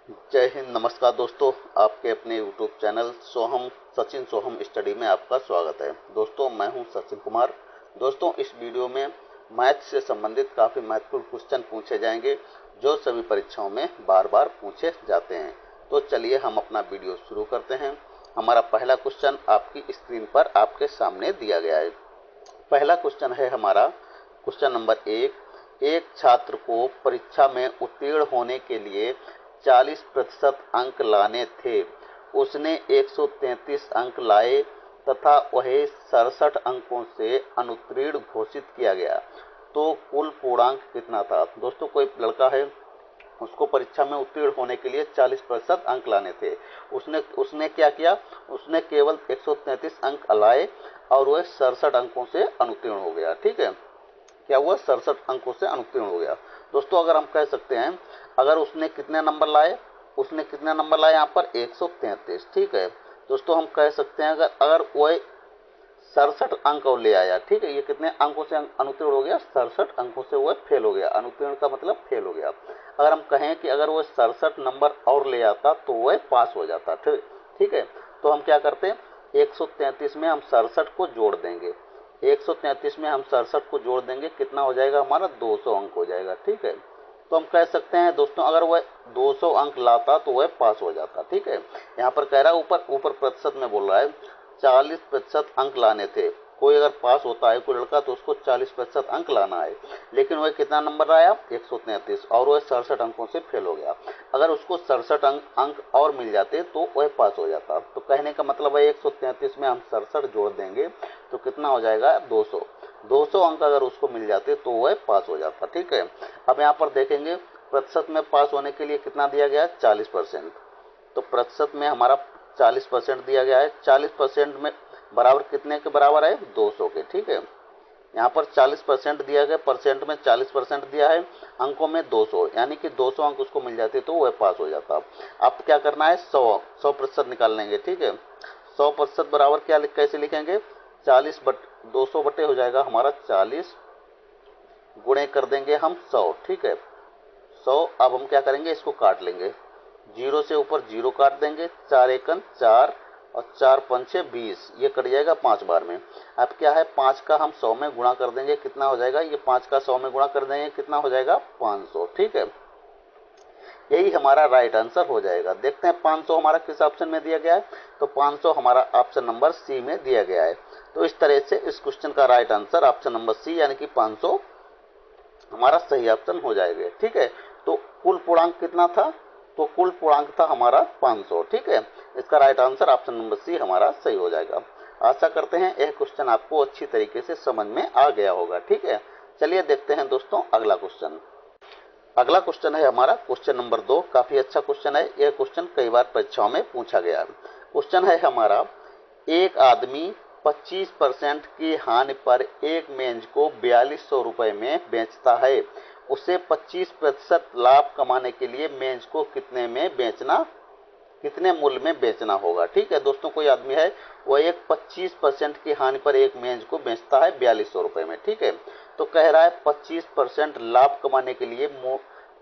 जय हिंद, नमस्कार दोस्तों। आपके अपने YouTube चैनल सचिन सोहम स्टडी में आपका स्वागत है। दोस्तों, मैं हूं सचिन कुमार। दोस्तों, इस वीडियो में मैथ से संबंधित काफ़ी महत्वपूर्ण क्वेश्चन पूछे जाएंगे जो सभी परीक्षाओं में बार बार पूछे जाते हैं। तो चलिए हम अपना वीडियो शुरू करते हैं। हमारा पहला क्वेश्चन आपकी स्क्रीन पर आपके सामने दिया गया है। पहला क्वेश्चन है हमारा क्वेश्चन नंबर 1। एक छात्र को परीक्षा में उत्तीर्ण होने के लिए 40% अंक लाने थे। उसने 133 अंक लाए तथा वह 67 अंकों से अनुत्तीर्ण घोषित किया गया। तो कुल पूर्णांक कितना था? दोस्तों, कोई लड़का है, उसको परीक्षा में उत्तीर्ण होने के लिए 40% अंक लाने थे। उसने क्या किया? उसने केवल 133 अंक लाए और वह 67 अंकों से अनुत्तीर्ण हो गया। ठीक है, क्या हुआ? 67 अंकों से अनुत्तीर्ण हो गया। दोस्तों, अगर हम कह सकते हैं, अगर उसने कितने नंबर लाए, उसने कितने नंबर लाए यहाँ पर? 133। ठीक है दोस्तों, हम कह सकते हैं अगर वह 67 अंक और ले आया, ठीक है, ये कितने अंकों से अनुत्तीर्ण हो गया? 67 अंकों से वह फेल हो गया। अनुत्तीर्ण का मतलब फेल हो गया। अगर हम कहें कि अगर वह 67 नंबर और ले आता तो वह पास हो जाता। ठीक है, तो हम क्या करते हैं, 133 में हम 67 को जोड़ देंगे। 133 में हम 67 को जोड़ देंगे, कितना हो जाएगा हमारा? 200 अंक हो जाएगा। ठीक है, तो हम कह सकते हैं दोस्तों, अगर वह 200 अंक लाता तो वह पास हो जाता। ठीक है, यहाँ पर कह रहा है, ऊपर प्रतिशत में बोल रहा है 40% अंक लाने थे। कोई अगर पास होता है कोई लड़का तो उसको 40% अंक लाना है, लेकिन वह कितना नंबर लाया? 133, और वह 67 अंकों से फेल हो गया। अगर उसको 67 अंक और मिल जाते तो वह पास हो जाता। तो कहने का मतलब है 133 में हम 67 जोड़ देंगे तो कितना हो जाएगा? 200। 200 अंक अगर उसको मिल जाते तो वह पास हो जाता। ठीक है, अब यहाँ पर देखेंगे प्रतिशत में पास होने के लिए कितना दिया गया है? 40%। तो प्रतिशत में हमारा 40% दिया गया है। 40% में बराबर कितने के बराबर है? 200 के। ठीक है, यहाँ पर 40% दिया गया, परसेंट में 40% दिया है, अंकों में 200, यानी कि 200 अंक उसको मिल जाते तो वह पास हो जाता। अब क्या करना है? 100% निकाल लेंगे। ठीक है, 100% बराबर क्या कैसे लिखेंगे? 200 बटे हो जाएगा हमारा 40, गुणे कर देंगे हम 100। ठीक है, 100। अब हम क्या करेंगे, इसको काट लेंगे। जीरो से ऊपर जीरो काट देंगे, 4 एकन 4 और 4 पंचे 20, ये कट जाएगा 5 बार में। अब क्या है, 5 का हम 100 में गुणा कर देंगे, कितना हो जाएगा? ये 5 का 100 में गुणा कर देंगे, कितना हो जाएगा? 500। ठीक है, यही हमारा राइट आंसर हो जाएगा। देखते हैं 500 हमारा किस ऑप्शन में दिया गया है। तो 500 हमारा ऑप्शन नंबर सी में दिया गया है। तो इस तरह से इस क्वेश्चन का right answer option number C यानी कि 500 हमारा सही ऑप्शन हो जाएगा। ठीक है, तो कुल पूर्णांक कितना था? तो कुल पूर्णांक था हमारा 500। ठीक है, इसका right answer option number C हमारा सही हो जाएगा। आशा करते हैं यह क्वेश्चन आपको अच्छी तरीके से समझ में आ गया होगा। ठीक है, चलिए देखते हैं दोस्तों अगला क्वेश्चन। अगला क्वेश्चन है हमारा क्वेश्चन नंबर 2। काफी अच्छा क्वेश्चन है। यह क्वेश्चन कई बार परीक्षाओं में पूछा गया है। क्वेश्चन है हमारा, एक आदमी 25% की हानि पर एक मेज को 4200 रुपए में बेचता है। उसे 25% लाभ कमाने के लिए मेज को कितने मूल्य में बेचना होगा? ठीक है दोस्तों, कोई आदमी है, वो एक 25% की हानि पर एक मेज को बेचता है 4200 रुपए में। ठीक है, तो कह रहा है 25% लाभ कमाने के लिए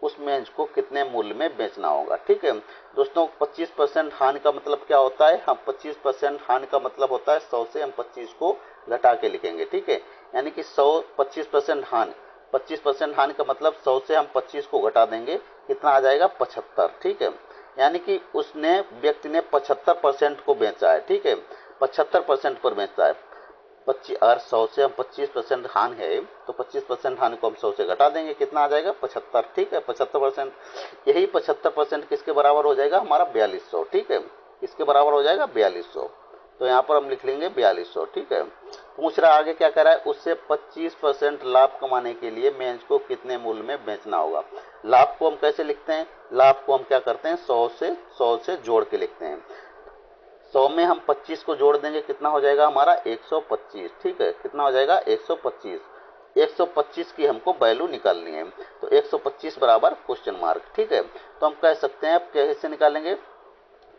उस मेज को कितने मूल्य में बेचना होगा। ठीक है दोस्तों, 25% हानि का मतलब क्या होता है? हम 25% हानि का मतलब होता है 100 से हम 25 को घटा के लिखेंगे। ठीक है, यानी कि 100 25% हानि, 25% हानि का मतलब 100 से हम 25 को घटा देंगे, कितना आ जाएगा? 75। ठीक है, यानी कि व्यक्ति ने 75% को बेचा है। ठीक है, 75% पर बेचा है। 25, अगर 100 से हम 25% हानि है तो 25% हानि को हम 100 से घटा देंगे, कितना आ जाएगा? 75। ठीक है, 75%, यही 75% किसके बराबर हो जाएगा? हमारा 4200। ठीक है, किसके बराबर हो जाएगा? 4200। तो यहाँ पर हम लिख लेंगे 4200। ठीक है, पूछ रहा आगे क्या कर रहा है, उससे 25% लाभ कमाने के लिए मेज को कितने मूल्य में बेचना होगा। लाभ को हम कैसे लिखते हैं? लाभ को हम क्या करते हैं? 100 से जोड़ के लिखते हैं। 100 में हम 25 को जोड़ देंगे, कितना हो जाएगा हमारा? 125। ठीक है, कितना हो जाएगा? 125। 125 की हमको वैल्यू निकालनी है, तो 125 बराबर क्वेश्चन मार्क। ठीक है, तो हम कह सकते हैं, अब कैसे निकालेंगे?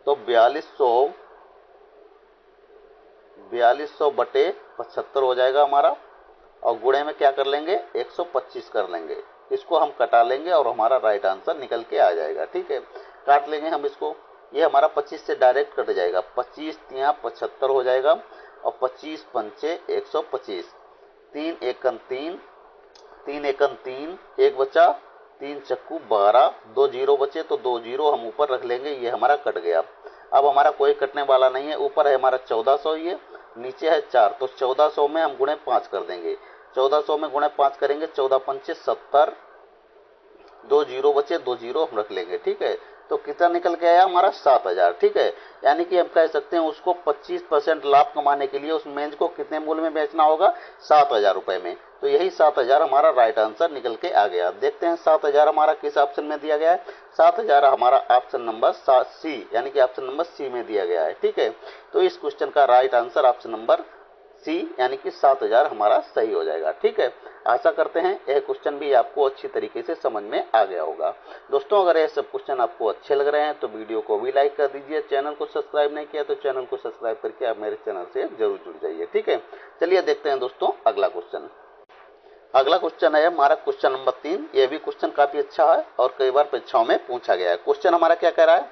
तो 4200 बटे 75 हो जाएगा हमारा, और गुणे में क्या कर लेंगे? 125 कर लेंगे। इसको हम कटा लेंगे और हमारा राइट आंसर निकल के आ जाएगा। ठीक है, काट लेंगे हम इसको। ये हमारा 25 से डायरेक्ट कट जाएगा, 25 तिया 75 हो जाएगा और 25 पंचे 125, 3 एकन 3, 3 एकन 3, एक बचा, 3 चक्कू 12, 2 जीरो बचे तो 2 जीरो हम ऊपर रख लेंगे, ये हमारा कट गया। अब हमारा कोई कटने वाला नहीं है, ऊपर है हमारा 1400, ये नीचे है 4, तो 1400 में हम गुणे 5 कर देंगे। 1400 में गुणे 5 करेंगे, 14 पंचे 70, 2 जीरो बचे, 2 जीरो हम रख लेंगे, ठीक है। तो कितना निकल के आया हमारा 7000, ठीक है। यानी कि हम कह सकते हैं उसको 25% लाभ कमाने के लिए उस मेज को कितने मूल्य में बेचना होगा, 7000 रुपए में। तो यही 7000 हमारा राइट आंसर निकल के आ गया। देखते हैं 7000 हमारा किस ऑप्शन में दिया गया है। 7000 हमारा ऑप्शन नंबर सी, यानी कि ऑप्शन नंबर सी में दिया गया है, ठीक है। तो इस क्वेश्चन का right answer option number C यानी कि 7000 हमारा सही हो जाएगा, ठीक है। आशा करते हैं यह क्वेश्चन भी आपको अच्छी तरीके से समझ में आ गया होगा। दोस्तों अगर ये सब क्वेश्चन आपको अच्छे लग रहे हैं तो वीडियो को भी लाइक कर दीजिए, चैनल को सब्सक्राइब नहीं किया तो चैनल को सब्सक्राइब करके आप मेरे चैनल से जरूर जुड़ जाइए, ठीक है। चलिए देखते हैं दोस्तों अगला क्वेश्चन। अगला क्वेश्चन है हमारा क्वेश्चन नंबर 3। यह भी क्वेश्चन काफी अच्छा है और कई बार परीक्षाओं में पूछा गया है। क्वेश्चन हमारा क्या कह रहा है,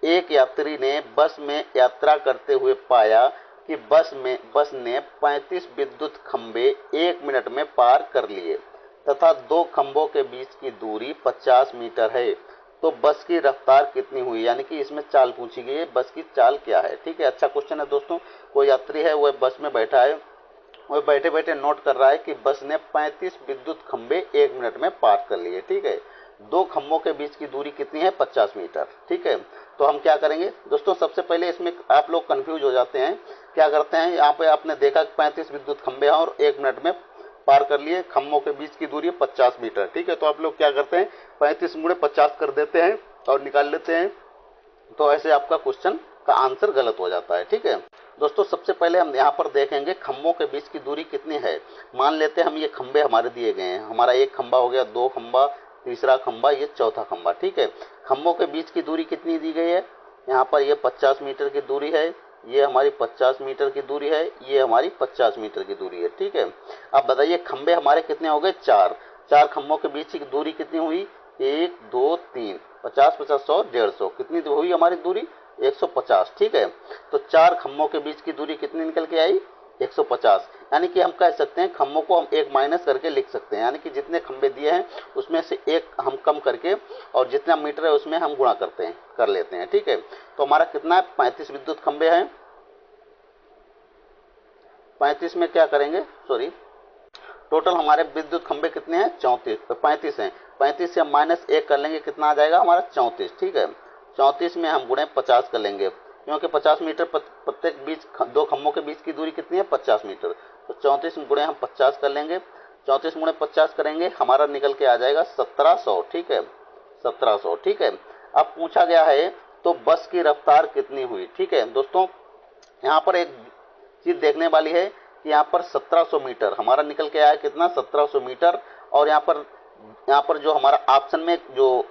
एक यात्री ने बस में यात्रा करते हुए पाया कि बस ने 35 विद्युत खंबे 1 मिनट में पार कर लिए तथा 2 खंभों के बीच की दूरी 50 मीटर है, तो बस की रफ्तार कितनी हुई। यानी कि इसमें चाल पूछी गई है, बस की चाल क्या है, ठीक है। अच्छा क्वेश्चन है दोस्तों। कोई यात्री है वह बस में बैठा है, वह बैठे बैठे नोट कर रहा है कि बस ने 35 विद्युत खंबे 1 मिनट में पार कर लिए, ठीक है। 2 खंभों के बीच की दूरी कितनी है, 50 मीटर, ठीक है। तो हम क्या करेंगे दोस्तों, सबसे पहले इसमें आप लोग कंफ्यूज हो जाते हैं। क्या करते हैं, यहाँ पे आपने देखा 35 विद्युत खंबे हैं और 1 मिनट में पार कर लिए, खंभों के बीच की दूरी 50 मीटर, ठीक है। तो आप लोग क्या करते हैं, 35 गुणे 50 कर देते हैं और निकाल लेते हैं, तो ऐसे आपका क्वेश्चन का आंसर गलत हो जाता है, ठीक है। दोस्तों सबसे पहले हम यहाँ पर देखेंगे खंभों के बीच की दूरी कितनी है। मान लेते हैं हम ये खंबे हमारे दिए गए हैं, हमारा एक खंबा हो गया, 2 खंबा, तीसरा खंबा, ये चौथा खंबा, ठीक है। खंभों के बीच की दूरी कितनी दी गई है, यहाँ पर ये 50 मीटर की दूरी है, ये हमारी 50 मीटर की दूरी है, ये हमारी 50 मीटर की दूरी है, ठीक है। अब बताइए खंबे हमारे कितने हो गए, 4 खंभों के बीच की दूरी कितनी हुई, 1 2 3, 50 50 100 150, कितनी हुई हमारी दूरी, 150, ठीक है। तो 4 खंभों के बीच की दूरी कितनी निकल के आई, 150। यानी कि हम कह सकते हैं खंभों को हम एक माइनस करके लिख सकते हैं, यानी कि जितने खंभे दिए हैं उसमें से एक हम कम करके और जितना मीटर है उसमें हम गुणा कर लेते हैं, ठीक है। तो हमारा कितना है, 35 विद्युत खंभे हैं। 35 में क्या करेंगे, सॉरी, टोटल हमारे विद्युत खंभे कितने हैं, 35 हैं। 35 से हम -1 कर लेंगे, कितना आ जाएगा हमारा 34, ठीक है। 34 में हम गुणे 50 कर लेंगे, क्योंकि 50 मीटर प्रत्येक बीच 2 खंभों के बीच की दूरी कितनी है, 50 मीटर। तो 34 गुणे हम 50 कर लेंगे, 34 गुणे 50 करेंगे, हमारा निकल के आ जाएगा 1700, ठीक है, 1700, ठीक है। अब पूछा गया है तो बस की रफ्तार कितनी हुई, ठीक है। दोस्तों यहाँ पर एक चीज देखने वाली है कि यहाँ पर 1700 मीटर हमारा निकल के आया, कितना, 1700 मीटर। और यहाँ पर जो हमारा ऑप्शन में जो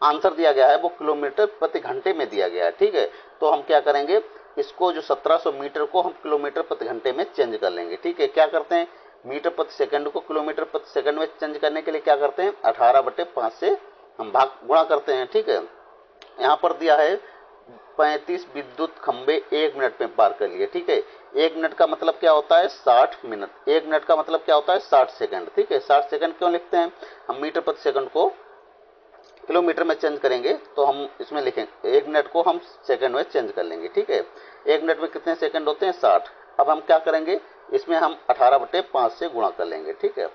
आंसर दिया गया है वो किलोमीटर प्रति घंटे में दिया गया है, ठीक है। तो हम क्या करेंगे, इसको जो 1700 मीटर को हम किलोमीटर प्रति घंटे में चेंज कर लेंगे, ठीक है। क्या करते हैं, मीटर प्रति सेकंड को किलोमीटर प्रति सेकंड में चेंज करने के लिए क्या करते हैं, 18/5 से हम गुणा करते हैं, ठीक है। यहाँ पर दिया है 35 विद्युत खंबे 1 मिनट में पार कर लिए, ठीक है। 1 मिनट का मतलब क्या होता है, 60 मिनट। 1 मिनट का मतलब क्या होता है, 60 सेकंड, ठीक है। 60 सेकंड क्यों लिखते हैं, हम मीटर प्रति सेकंड को किलोमीटर में चेंज करेंगे तो हम इसमें लिखेंगे 1 मिनट को हम सेकंड में चेंज कर लेंगे, ठीक है। 1 मिनट में कितने सेकंड होते हैं, 60। अब हम क्या करेंगे, इसमें हम 18/5 से गुणा कर लेंगे, ठीक है,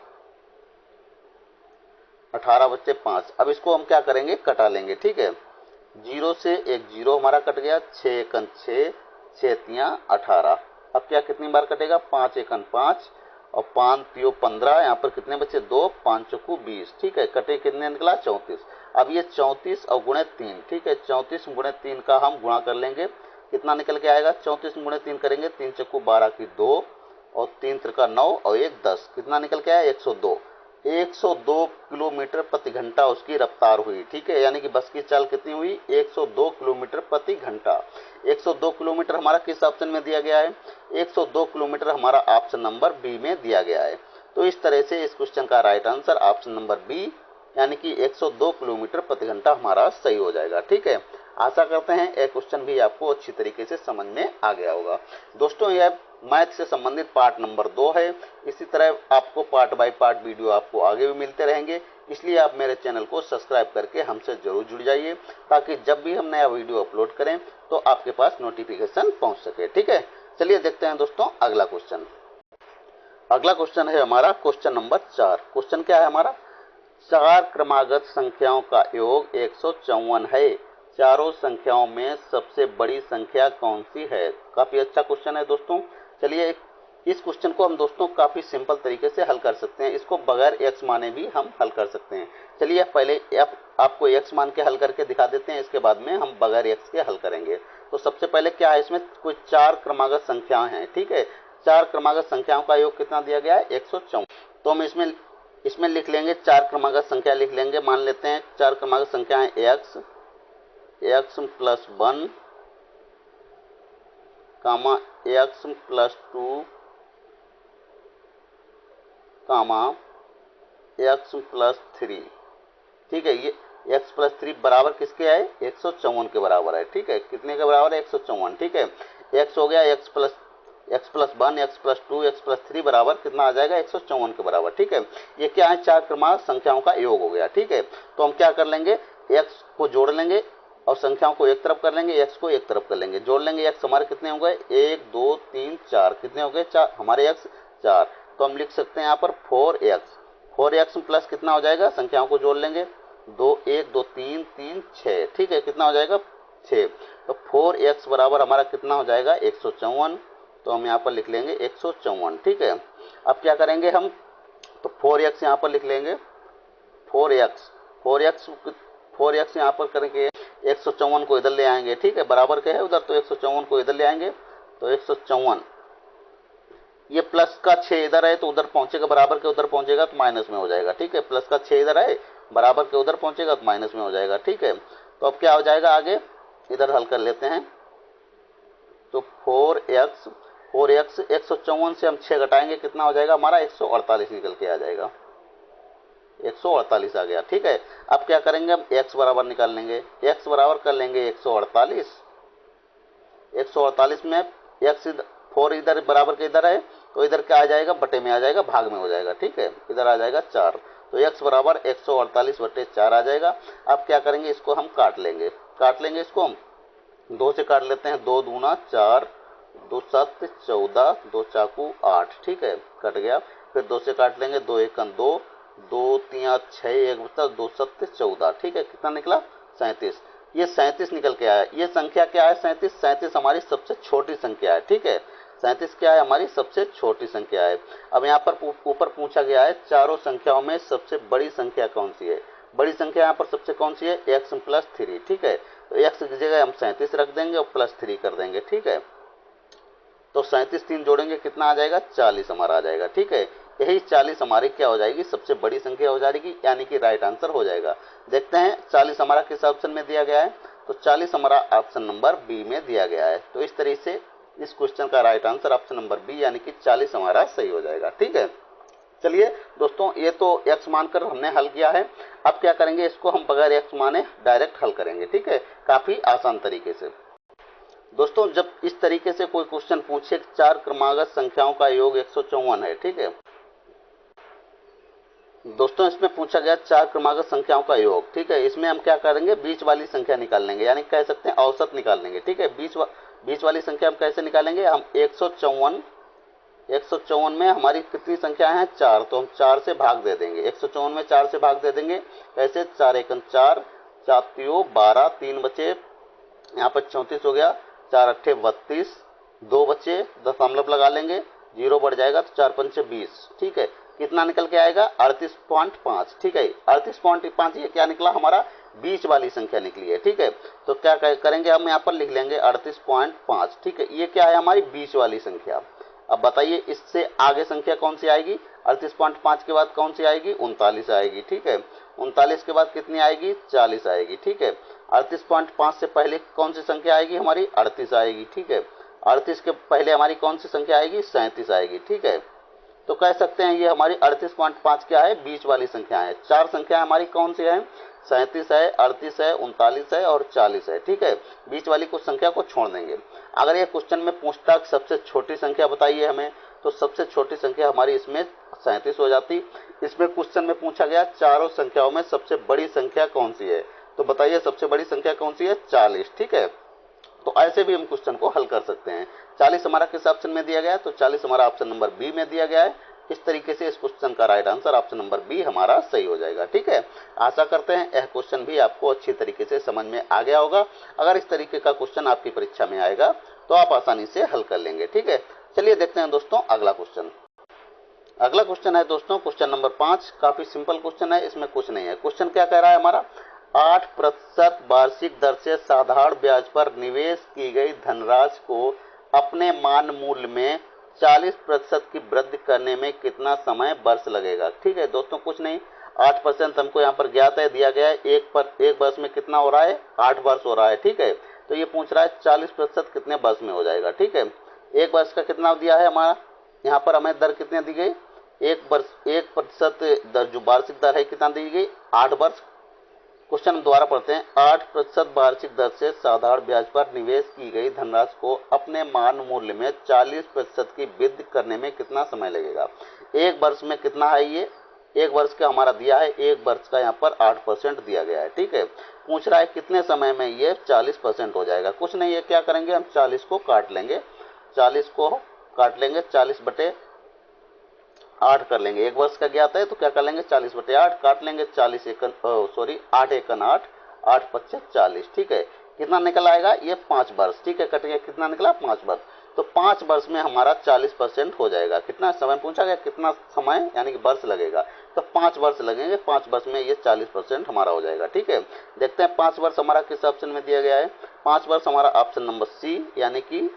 18/5। अब इसको हम क्या करेंगे, कटा लेंगे, ठीक है। 0 से एक 0 हमारा कट गया, 6 एकन 6, 6 तिया 18। अब क्या कितनी बार कटेगा, 5 एकन 5 और 5 तियो 15, यहाँ पर कितने बचे, 2, 5 चौकू 20, ठीक है। कटे कितने निकला, 34। अब ये 34 और गुणे 3, ठीक है, 34 गुणे 3 का हम गुणा कर लेंगे, कितना निकल के आएगा, 34 गुणे 3 करेंगे, 3 चौकू 12 की 2 और 3 त्रिका 9 और 1 10, कितना निकल के आया, 102। 102 किलोमीटर प्रति घंटा उसकी रफ्तार हुई, ठीक है। यानी कि बस की चाल कितनी हुई, 102 किलोमीटर प्रति घंटा। 102 किलोमीटर हमारा किस ऑप्शन में दिया गया है, 102 किलोमीटर हमारा ऑप्शन नंबर बी में दिया गया है। तो इस तरह से इस क्वेश्चन का right answer option number B यानी कि 102 किलोमीटर प्रति घंटा हमारा सही हो जाएगा। ठीक है, आशा करते हैं यह क्वेश्चन भी आपको अच्छी तरीके से समझ में आ गया होगा। दोस्तों यह मैथ से संबंधित पार्ट नंबर 2 है। इसी तरह आपको पार्ट बाय पार्ट वीडियो आपको आगे भी मिलते रहेंगे, इसलिए आप मेरे चैनल को सब्सक्राइब करके हमसे जरूर जुड़ जाइए, ताकि जब भी हम नया वीडियो अपलोड करें तो आपके पास नोटिफिकेशन पहुंच सके। ठीक है, चलिए देखते हैं दोस्तों अगला क्वेश्चन। अगला क्वेश्चन है हमारा क्वेश्चन नंबर 4। क्वेश्चन क्या है हमारा, 4 क्रमागत संख्याओं का योग 154 है, चारों संख्याओं में सबसे बड़ी संख्या कौन सी है। काफी अच्छा क्वेश्चन है दोस्तों। चलिए इस क्वेश्चन को हम दोस्तों काफी सिंपल तरीके से हल कर सकते हैं, इसको बगैर एक्स माने भी हम हल कर सकते हैं। चलिए पहले आपको एक्स मान के हल करके दिखा देते हैं, इसके बाद में हम बगैर एक्स के हल करेंगे। तो सबसे पहले क्या है, इसमें कोई 4 क्रमागत संख्याएं हैं। ठीक है, 4 क्रमागत संख्याओं का योग कितना दिया गया है, 154। तो हम इसमें लिख लेंगे 4 क्रमागत संख्या लिख लेंगे। मान लेते हैं 4 क्रमागत संख्याएं x प्लस 1 कामा x प्लस 2 कामा x प्लस 3। ठीक है, ये x प्लस 3 बराबर किसके है, 154 के बराबर है। ठीक है, कितने के बराबर है, 154। ठीक है, x हो गया x plus 1, x plus 2, x plus 3 बराबर कितना आ जाएगा, 154 के बराबर। ठीक है, ये क्या है, 4 क्रमागत संख्याओं का योग हो गया। ठीक है, तो हम क्या कर लेंगे, x को जोड़ लेंगे और संख्याओं को एक तरफ कर लेंगे, x को एक तरफ कर लेंगे, जोड़ लेंगे। x हमारे कितने हो गए, 1 2 3 4, कितने हो गए, 4 हमारे x 4। तो हम लिख सकते हैं यहाँ पर 4x प्लस कितना हो जाएगा, संख्याओं को जोड़ लेंगे, 2 1 2 3 3 6। ठीक है, कितना हो जाएगा, 6। तो 4x बराबर हमारा कितना हो जाएगा, 154। तो हम यहाँ पर लिख लेंगे 154। ठीक है, अब क्या करेंगे हम, तो 4x यहाँ पर लिख लेंगे, 4x यहाँ पर करके 154 को इधर ले आएंगे। ठीक है, बराबर के है उधर, तो 154 को इधर ले आएंगे, तो 154 ये प्लस का 6 इधर है तो उधर पहुंचेगा, बराबर के उधर पहुंचेगा तो माइनस में हो जाएगा। ठीक है, प्लस का 6 इधर है, बराबर के उधर पहुंचेगा तो माइनस में हो जाएगा। ठीक है, तो अब क्या हो जाएगा, आगे इधर हल कर लेते हैं। तो 4x 154 से हम 6 घटाएंगे, कितना हो जाएगा हमारा, 148 निकल के आ जाएगा, 148 आ गया। ठीक है, अब क्या करेंगे, हम x बराबर निकाल लेंगे, x बराबर कर लेंगे 148 में x 4 इधर बराबर के इधर है, तो इधर क्या आ जाएगा, बटे में आ जाएगा, भाग में हो जाएगा। ठीक है, इधर आ जाएगा 4, तो x बराबर 148 बटे 4 आ जाएगा। अब क्या करेंगे, इसको हम काट लेंगे इसको हम 2 से काट लेते हैं, 2 दूना 4, 2 7 14, 2 चाकू 8। ठीक है, कट गया। फिर 2 से काट लेंगे, 2 1 2, 2 3 6 1 बचा, 2 7 14। ठीक है, कितना निकला, 37। ये 37 निकल के आया। ये संख्या क्या है, 37 हमारी सबसे छोटी संख्या है। ठीक है, 37 क्या है, हमारी सबसे छोटी संख्या है। अब यहाँ पर ऊपर पूछा गया है, चारों संख्याओं में सबसे बड़ी संख्या कौन सी है। बड़ी संख्या यहाँ पर सबसे कौन सी है, x प्लस 3। ठीक है, तो x की जगह हम 37 रख देंगे और प्लस 3 कर देंगे। ठीक है, तो 37 3 जोड़ेंगे, कितना आ जाएगा, 40 हमारा आ जाएगा। ठीक है, यही 40 हमारी क्या हो जाएगी, सबसे बड़ी संख्या हो जाएगी, यानी कि राइट आंसर हो जाएगा। देखते हैं 40 हमारा किस ऑप्शन में दिया गया है, तो 40 हमारा ऑप्शन नंबर बी में दिया गया है। तो इस तरीके से इस क्वेश्चन का right answer option number B, यानी कि 40 हमारा सही हो जाएगा। ठीक है, चलिए दोस्तों ये तो x मानकर हमने हल किया है। अब क्या करेंगे, इसको हम बगैर x माने डायरेक्ट हल करेंगे। ठीक है, काफी आसान तरीके से। दोस्तों जब इस तरीके से कोई क्वेश्चन पूछे, 4 क्रमागत संख्याओं का योग 154 है। ठीक है दोस्तों, इसमें पूछा गया 4 क्रमागत संख्याओं का योग। ठीक है, इसमें हम क्या करेंगे, बीच वाली संख्या निकाल लेंगे, यानी कह सकते हैं औसत निकाल लेंगे। ठीक है, बीच वाली संख्या हम कैसे निकालेंगे, हम 154 में हमारी कितनी संख्या है, 4, तो हम 4 से भाग दे देंगे। 154 में 4 से भाग दे देंगे, कैसे, 4 1 4, 4 3 12, 3 बचे, यहाँ पर 34 हो गया, 4 8 32, 2 बचे, दशमलव लगा लेंगे, 0 बढ़ जाएगा तो 4 5 20। ठीक है, कितना निकल के आएगा, 38.5। ठीक है, 38.5 ये क्या निकला, हमारा बीच वाली संख्या निकली है। ठीक है, तो क्या करेंगे, हम यहाँ पर लिख लेंगे 38.5। ठीक है, ये क्या है, हमारी बीच वाली संख्या। अब बताइए इससे आगे संख्या कौन सी आएगी, 38.5 के बाद कौन सी आएगी, 39 आएगी। ठीक है, 39 के बाद कितनी आएगी, 40 आएगी। ठीक है, 38.5 से पहले कौन सी संख्या आएगी, हमारी 38 आएगी। ठीक है, 38 के पहले हमारी कौन सी संख्या आएगी, 37 आएगी। ठीक है, तो कह सकते हैं ये हमारी 38.5 क्या है, बीच वाली संख्या है। 4 संख्या हमारी कौन सी है, 37 है, 38 है, 39 है और 40 है। ठीक है, बीच वाली कुछ संख्या को छोड़ देंगे। अगर ये क्वेश्चन में पूछता सबसे छोटी संख्या बताइए हमें, तो सबसे छोटी संख्या हमारी इसमें 37 हो जाती। इसमें क्वेश्चन में पूछा गया चारों संख्याओं में सबसे बड़ी संख्या कौन सी है, तो बताइए सबसे बड़ी संख्या कौन सी है, 40। ठीक है, तो ऐसे भी हम क्वेश्चन को हल कर सकते हैं। 40 हमारा किस ऑप्शन में दिया गया है, तो 40 हमारा ऑप्शन नंबर बी में दिया गया है। इस तरीके से इस क्वेश्चन का right answer option number B हमारा सही हो जाएगा। ठीक है, आशा करते हैं यह क्वेश्चन भी आपको अच्छी तरीके से समझ में आ गया होगा। अगर इस तरीके का क्वेश्चन आपकी परीक्षा में आएगा तो आप आसानी से हल कर लेंगे। ठीक है, चलिए देखते हैं दोस्तों अगला क्वेश्चन। अगला क्वेश्चन है दोस्तों क्वेश्चन नंबर 5। काफी सिंपल क्वेश्चन है, इसमें कुछ नहीं है। क्वेश्चन क्या कह रहा है हमारा, 8% वार्षिक दर से साधारण ब्याज पर निवेश की गई धनराशि को अपने मान मूल्य में 40% की वृद्धि करने में कितना समय वर्ष लगेगा। ठीक है दोस्तों, कुछ नहीं, 8% हमको यहाँ पर ज्ञात है, दिया गया है। एक वर्ष में कितना हो रहा है, 8 वर्ष हो रहा है। ठीक है, तो ये पूछ रहा है 40% कितने वर्ष में हो जाएगा। ठीक है, एक वर्ष का कितना दिया है हमारा, यहाँ पर हमें दर कितने दी गई, 1% दर जो वार्षिक दर है कितना दी गई, 8 वर्ष। क्वेश्चन दोबारा पढ़ते हैं, 8% वार्षिक दर से साधारण ब्याज पर निवेश की गई धनराशि को अपने मान मूल्य में 40% की वृद्धि करने में कितना समय लगेगा। एक वर्ष में कितना है, ये एक वर्ष का हमारा दिया है, एक वर्ष का यहाँ पर 8% दिया गया है। ठीक है, पूछ रहा है कितने समय में ये 40% हो जाएगा। कुछ नहीं है, क्या करेंगे हम 40 को काट लेंगे, 40 को काट लेंगे, 40/8 कर लेंगे। एक वर्ष का ज्ञात है तो क्या कर लेंगे, 40/8 काट लेंगे, 8 एकन 8, 8 पच्चे 40। ठीक है, कितना निकल आएगा, ये 5 वर्ष। ठीक है, कट गया, कितना निकला, 5 वर्ष। तो 5 वर्ष में हमारा 40% हो जाएगा। कितना समय पूछा गया, कितना समय यानी कि वर्ष लगेगा, तो 5 वर्ष लगेंगे। 5 वर्ष में ये 40% हमारा हो जाएगा। ठीक है, देखते हैं 5 वर्ष हमारा किस ऑप्शन में दिया गया है। 5 वर्ष हमारा ऑप्शन नंबर सी यानी कि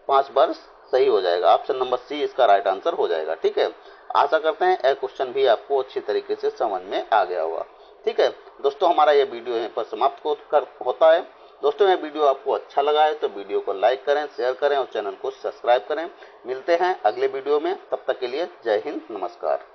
5 वर्ष सही हो जाएगा। ऑप्शन नंबर सी इसका राइट आंसर हो जाएगा। ठीक है, आशा करते हैं यह क्वेश्चन भी आपको अच्छी तरीके से समझ में आ गया होगा। ठीक है दोस्तों, हमारा ये वीडियो यहीं पर समाप्त होता है। दोस्तों ये वीडियो आपको अच्छा लगा है तो वीडियो को लाइक करें, शेयर करें और चैनल को सब्सक्राइब करें। मिलते हैं अगले वीडियो में, तब तक के लिए जय हिंद, नमस्कार।